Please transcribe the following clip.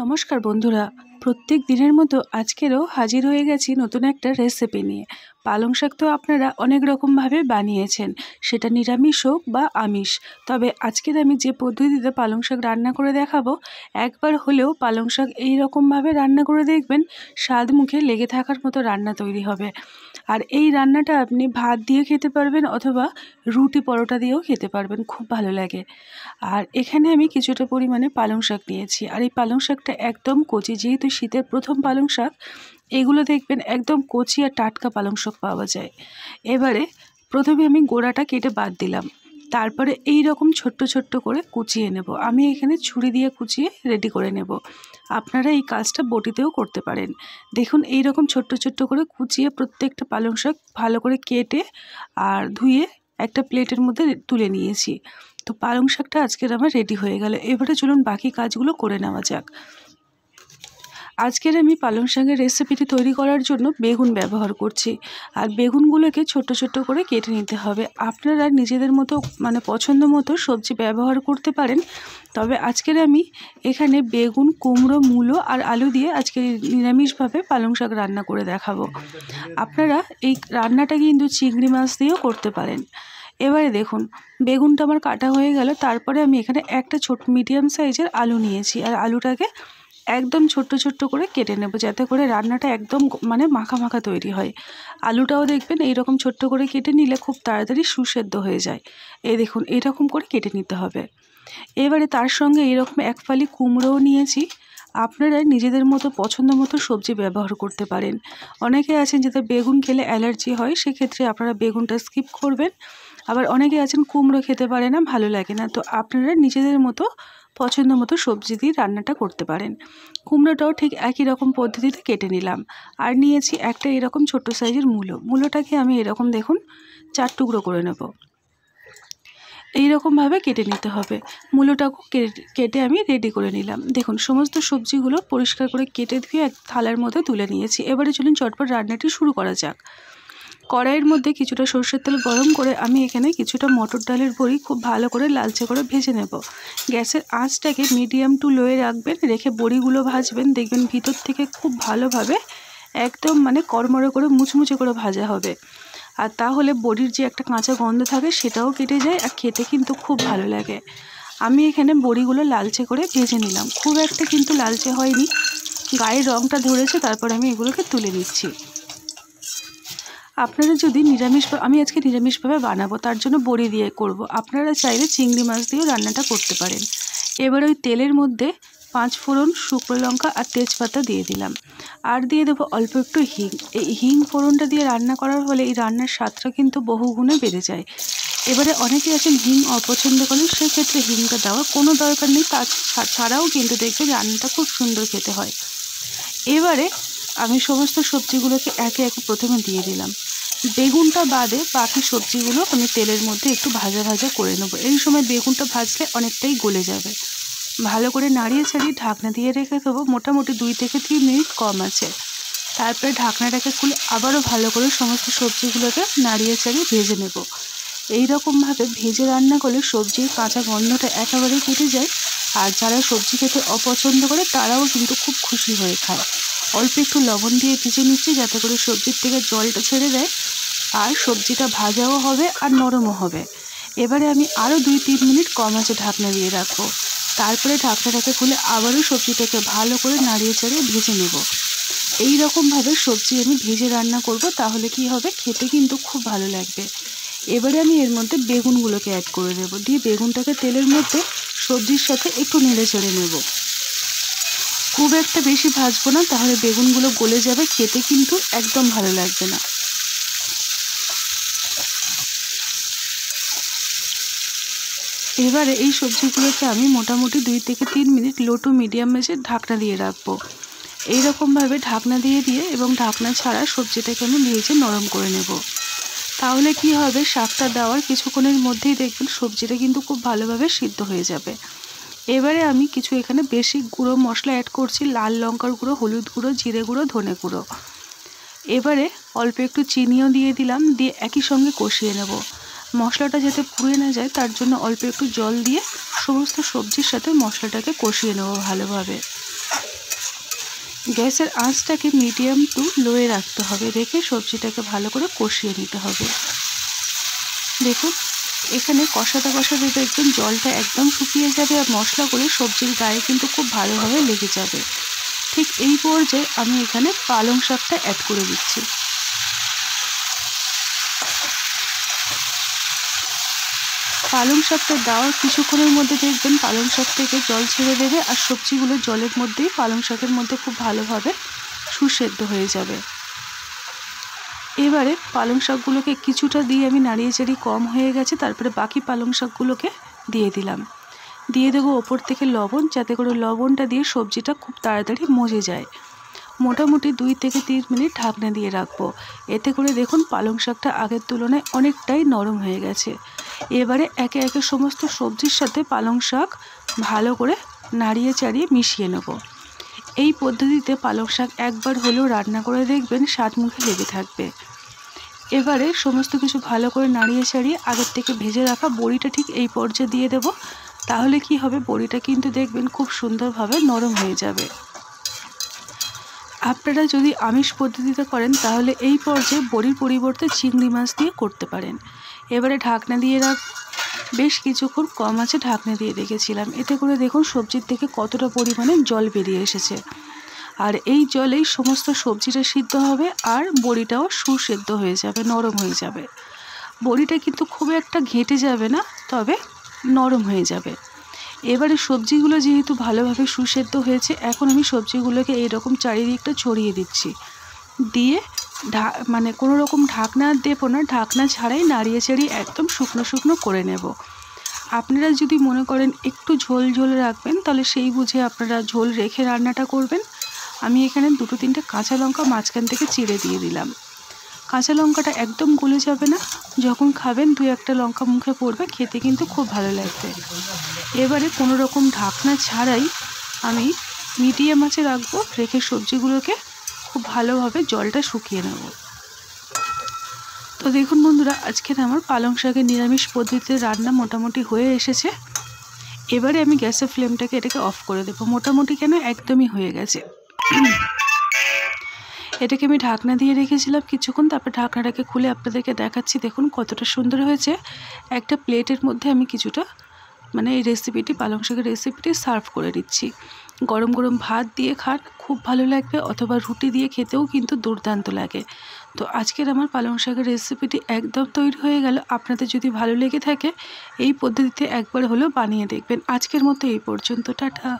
নমস্কার বন্ধুরা, প্রত্যেক দিনের মতো আজকেরও হাজির হয়ে গেছি নতুন একটা রেসিপি নিয়ে। পালং শাক তো আপনারা অনেক রকমভাবে বানিয়েছেন, সেটা নিরামিষ হোক বা আমিষ। তবে আজকের আমি যে পদ্ধতিতে পালং শাক রান্না করে দেখাবো, একবার হলেও পালং শাক এইরকমভাবে রান্না করে দেখবেন, স্বাদ মুখে লেগে থাকার মতো রান্না তৈরি হবে। আর এই রান্নাটা আপনি ভাত দিয়ে খেতে পারবেন অথবা রুটি পরোটা দিয়েও খেতে পারবেন, খুব ভালো লাগে। আর এখানে আমি কিছুটা পরিমাণে পালং শাক নিয়েছি, আর এই পালং শাকটা একদম কচি, যেহেতু শীতের প্রথম পালং শাক, এগুলো দেখবেন একদম কচি আর টাটকা পালং শাক পাওয়া যায়। এবারে প্রথমে আমি গোড়াটা কেটে বাদ দিলাম, তারপরে এই রকম ছোট্ট ছোট্ট করে কুচিয়ে নেব। আমি এখানে ছুরি দিয়ে কুচিয়ে রেডি করে নেব। আপনারা এই কাজটা বটিতেও করতে পারেন। দেখুন, এই রকম ছোট্ট ছোট্ট করে কুচিয়ে প্রত্যেকটা পালং শাক ভালো করে কেটে আর ধুয়ে একটা প্লেটের মধ্যে তুলে নিয়েছি। তো পালং শাকটা আজকের আমার রেডি হয়ে গেল। এবারে চলুন বাকি কাজগুলো করে নেওয়া যাক। আজকের আমি পালং শাকের রেসিপিটি তৈরি করার জন্য বেগুন ব্যবহার করছি, আর বেগুনগুলোকে ছোট ছোট করে কেটে নিতে হবে। আপনারা নিজেদের মতো পছন্দ মতো সবজি ব্যবহার করতে পারেন, তবে আজকের আমি এখানে বেগুন, কুমড়ো, মূলো আর আলু দিয়ে আজকে নিরামিষভাবে পালং শাক রান্না করে দেখাবো। আপনারা এই রান্নাটা কিন্তু চিংড়ি মাছ দিয়েও করতে পারেন। এবারে দেখুন, বেগুনটা আমার কাটা হয়ে গেল। তারপরে আমি এখানে একটা ছোট মিডিয়াম সাইজের আলু নিয়েছি, আর আলুটাকে একদম ছোট্ট ছোট্ট করে কেটে নেব, যাতে করে রান্নাটা একদম মাখা মাখা তৈরি হয়। আলুটাও দেখবেন এইরকম ছোট্ট করে কেটে নিলে খুব তাড়াতাড়ি সুসেদ্ধ হয়ে যায়। এই দেখুন, এইরকম করে কেটে নিতে হবে। এবারে তার সঙ্গে এইরকম এক ফালি কুমড়োও নিয়েছি। আপনারা নিজেদের মতো পছন্দ মতো সবজি ব্যবহার করতে পারেন। অনেকে আছেন যাদের বেগুন খেলে অ্যালার্জি হয়, সেক্ষেত্রে আপনারা বেগুনটা স্কিপ করবেন। আবার অনেকে আছেন কুমড়ো খেতে পারে না, ভালো লাগে না, তো আপনারা নিজেদের মতো পছন্দ মতো সবজি দিয়ে রান্নাটা করতে পারেন। কুমড়োটাও ঠিক একই রকম পদ্ধতিতে কেটে নিলাম। আর নিয়েছি একটা এরকম ছোট্ট সাইজের মূলোটাকে আমি এরকম দেখুন 4 টুকরো করে নেব। এইরকমভাবে কেটে নিতে হবে। মূলোটাকেও কেটে আমি রেডি করে নিলাম। দেখুন, সমস্ত সবজিগুলো পরিষ্কার করে কেটে ধুয়ে এক থালার মধ্যে তুলে নিয়েছি। এবারে চলুন চটপট রান্নাটি শুরু করা যাক। কড়াইয়ের মধ্যে কিছুটা সরষের তেল গরম করে আমি এখানে কিছুটা মটর ডালের বড়ি খুব ভালো করে লালচে করে ভেজে নেব। গ্যাসের আঁচটাকে মিডিয়াম টু লোয়ে রাখবেন, রেখে বড়িগুলো ভাজবেন। দেখবেন ভিতর থেকে খুব ভালোভাবে একদম কড়মড়ে করে মুচমুচে করে ভাজা হবে। আর তাহলে বড়ির যে একটা কাঁচা গন্ধ থাকে সেটাও কেটে যায়, আর খেতে কিন্তু খুব ভালো লাগে। আমি এখানে বড়িগুলো লালচে করে ভেজে নিলাম, খুব একটা কিন্তু লালচে হয়নি, গায়ের রঙটা ধরেছে। তারপর আমি এগুলোকে তুলে নিচ্ছি। আপনারা যদি আমি আজকে নিরামিষভাবে বানাবো, তার জন্য বড়ি দিয়ে করব। আপনারা চাইলে চিংড়ি মাছ দিয়েও রান্নাটা করতে পারেন। এবার ওই তেলের মধ্যে 5 ফোড়ন, শুকনো লঙ্কা আর তেজপাতা দিয়ে দিলাম, আর দিয়ে দেবো অল্প একটু হিং। এই হিং ফোড়নটা দিয়ে রান্না করার ফলে এই রান্নার স্বাদটা কিন্তু বহুগুণে বেড়ে যায়। এবারে অনেকে আছেন হিং অপছন্দ করেন, সেক্ষেত্রে হিংটা দেওয়ার কোনো দরকার নেই, ছাড়াও কিন্তু দেখবেন রান্নাটা খুব সুন্দর খেতে হয়। এবারে আমি সমস্ত সবজিগুলোকে একে একে প্রথমে দিয়ে দিলাম। বেগুনটা বাদে বাকি সবজিগুলো আমি তেলের মধ্যে একটু ভাজা ভাজা করে নেব। এই সময় বেগুনটা ভাজলে অনেকটাই গলে যাবে। ভালো করে নাড়িয়ে ছাড়িয়ে ঢাকনা দিয়ে রেখে দেবো, মোটামুটি 2 থেকে 3 মিনিট কম আছে। তারপরে ঢাকনাটাকে খুলে আবারও ভালো করে সমস্ত সবজিগুলোকে নাড়িয়ে ছাড়িয়ে ভেজে নেব। এই রকমভাবে ভেজে রান্না করলে সবজির কাঁচা গন্ধটা একেবারেই কেটে যায়, আর যারা সবজি খেতে অপছন্দ করে তারাও কিন্তু খুব খুশি হয়ে খায়। অল্প একটু লবণ দিয়ে ভেজে নিচ্ছি, যাতে করে সবজির থেকে জলটা ছেড়ে দেয়, আর সবজিটা ভাজাও হবে আর নরমও হবে। এবারে আমি আরও 2-3 মিনিট কম আঁচে ঢাকনা দিয়ে রাখবো। তারপরে ঢাকনাটাকে খুলে আবারও সবজিটাকে ভালো করে নাড়িয়ে চাড়িয়ে ভেজে নেব। এই রকমভাবে সবজি আমি ভেজে রান্না করব, তাহলে কি হবে, খেতে কিন্তু খুব ভালো লাগবে। এবারে আমি এর মধ্যে বেগুনগুলোকে অ্যাড করে দেব, দিয়ে বেগুনটাকে তেলের মধ্যে সবজির সাথে একটু নেড়ে চেড়ে নেব। খুব একটা বেশি ভাজবো না, তাহলে বেগুনগুলো গলে যাবে, খেতে কিন্তু একদম ভালো লাগবে না। এবারে এই সবজিগুলোকে আমি মোটামুটি 2 থেকে 3 মিনিট লো টু মিডিয়াম আঁচে ঢাকনা দিয়ে রাখবো। এইরকমভাবে ঢাকনা দিয়ে এবং ঢাকনা ছাড়া সবজিটাকে আমি ভেজে নরম করে নেব। তাহলে কি হবে, শাকটা দেওয়ার কিছুক্ষণের মধ্যেই দেখবেন সবজিটা কিন্তু খুব ভালোভাবে সিদ্ধ হয়ে যাবে। এবারে আমি কিছু এখানে বেশি গুঁড়ো মশলা অ্যাড করছি, লাল লঙ্কার গুঁড়ো, হলুদ গুঁড়ো, জিরে গুঁড়ো, ধনে গুঁড়ো। এবারে অল্প একটু চিনিও দিয়ে দিলাম, দিয়ে একই সঙ্গে কষিয়ে নেব। মশলাটা যাতে পুড়ে না যায়, তার জন্য অল্প একটু জল দিয়ে সমস্ত সবজির সাথে মশলাটাকে কষিয়ে নেব ভালোভাবে। গ্যাসের আঁচটাকে মিডিয়াম টু লোয়ে রাখতে হবে, রেখে সবজিটাকে ভালো করে কষিয়ে নিতে হবে। দেখুন এখানে কষাতে কষাতে দেখবেন জলটা একদম শুকিয়ে যাবে আর মশলাগুলো সবজির গায়ে কিন্তু খুব ভালোভাবে লেগে যাবে। ঠিক এই পর্যায়ে আমি এখানে পালং শাকটা অ্যাড করে দিচ্ছি। পালং শাকটা দেওয়ার কিছুক্ষণের মধ্যে দেখবেন পালং শাক থেকে জল ছেড়ে দেবে আর সবজিগুলো জলের মধ্যেই পালং শাকের মধ্যে খুব ভালোভাবে সুসেদ্ধ হয়ে যাবে। এবারে পালং শাকগুলোকে কিছুটা দিয়ে আমি নাড়িয়ে চাড়িয়ে কম হয়ে গেছে, তারপরে বাকি পালং শাকগুলোকে দিয়ে দিলাম। দিয়ে দেবো ওপর থেকে লবণ, যাতে করে লবণটা দিয়ে সবজিটা খুব তাড়াতাড়ি মজে যায়। মোটামুটি 2 থেকে 3 মিনিট ঢাকনা দিয়ে রাখবো। এতে করে দেখুন পালং শাকটা আগের তুলনায় অনেকটাই নরম হয়ে গেছে। এবারে একে একে সমস্ত সবজির সাথে পালং শাক ভালো করে নাড়িয়ে চাড়িয়ে মিশিয়ে নেব। এই পদ্ধতিতে পালং শাক একবার হলেও রান্না করে দেখবেন, স্বাদ মুখে লেগে থাকবে। এবারে সমস্ত কিছু ভালো করে নাড়িয়ে চাড়িয়ে আগের থেকে ভেজে রাখা বড়িটা ঠিক এই পর্যায়ে দিয়ে দেব। তাহলে কি হবে, বড়িটা কিন্তু দেখবেন খুব সুন্দরভাবে নরম হয়ে যাবে। আপনারা যদি আমিষ পদ্ধতিতে করেন তাহলে এই পর্যায়ে বড়ির পরিবর্তে চিংড়ি মাছ দিয়ে করতে পারেন। এবারে ঢাকনা দিয়ে বেশ কিছুক্ষণ কম আছে ঢাকনা দিয়ে রেখেছিলাম। এতে করে দেখুন সবজির থেকে কতটা পরিমাণে জল বেরিয়ে এসেছে। আর এই জলেই সমস্ত সবজিটা সিদ্ধ হবে আর বড়িটাও সুসেদ্ধ হয়ে যাবে, নরম হয়ে যাবে। বড়িটা কিন্তু খুব একটা ঘেঁটে যাবে না, তবে নরম হয়ে যাবে। এবারে সবজিগুলো যেহেতু ভালোভাবে সুসেদ্ধ হয়েছে, এখন আমি সবজিগুলোকে এইরকম চারিদিকটা ছড়িয়ে দিচ্ছি। দিয়ে মানে কোনো রকম ঢাকনা দেবো না, ঢাকনা ছাড়াই নাড়িয়ে চাড়িয়ে একদম শুকনো শুকনো করে নেব। আপনারা যদি মনে করেন একটু ঝোল ঝোল রাখবেন, তাহলে সেই বুঝে আপনারা ঝোল রেখে রান্নাটা করবেন। আমি এখানে 2-3টে কাঁচা লঙ্কা মাঝখান থেকে চিড়ে দিয়ে দিলাম। কাঁচা লঙ্কাটা একদম গলে যাবে না, যখন খাবেন 2-1টা লঙ্কা মুখে পড়বে, খেতে কিন্তু খুব ভালো লাগবে। এবারে কোনো রকম ঢাকনা ছাড়াই আমি মিডিয়াম আঁচে রাখবো, রেখে সবজিগুলোকে খুব ভালোভাবে জলটা শুকিয়ে নেব। তো দেখুন বন্ধুরা, আজকের আমার পালং শাকের নিরামিষ পদ্ধতিতে রান্না মোটামুটি হয়ে এসেছে। এবারে আমি গ্যাসের ফ্লেমটাকে এটাকে অফ করে দেবো। মোটামুটি কেন, একদমই হয়ে গেছে। এটাকে আমি ঢাকনা দিয়ে রেখেছিলাম কিছুক্ষণ, তারপর ঢাকনাটাকে খুলে আপনাদেরকে দেখাচ্ছি। দেখুন কতটা সুন্দর হয়েছে। একটা প্লেটের মধ্যে আমি কিছুটা এই রেসিপিটি, পালং শাকের রেসিপিটি সার্ভ করে দিচ্ছি। গরম গরম ভাত দিয়ে খান, খুব ভালো লাগবে, অথবা রুটি দিয়ে খেতেও কিন্তু দুর্দান্ত লাগে। তো আজকের আমার পালং শাকের রেসিপিটি একদম তৈরি হয়ে গেল। আপনাদের যদি ভালো লেগে থাকে এই পদ্ধতিতে একবার হলেও বানিয়ে দেখবেন। আজকের মতো এই পর্যন্ত, টাটা।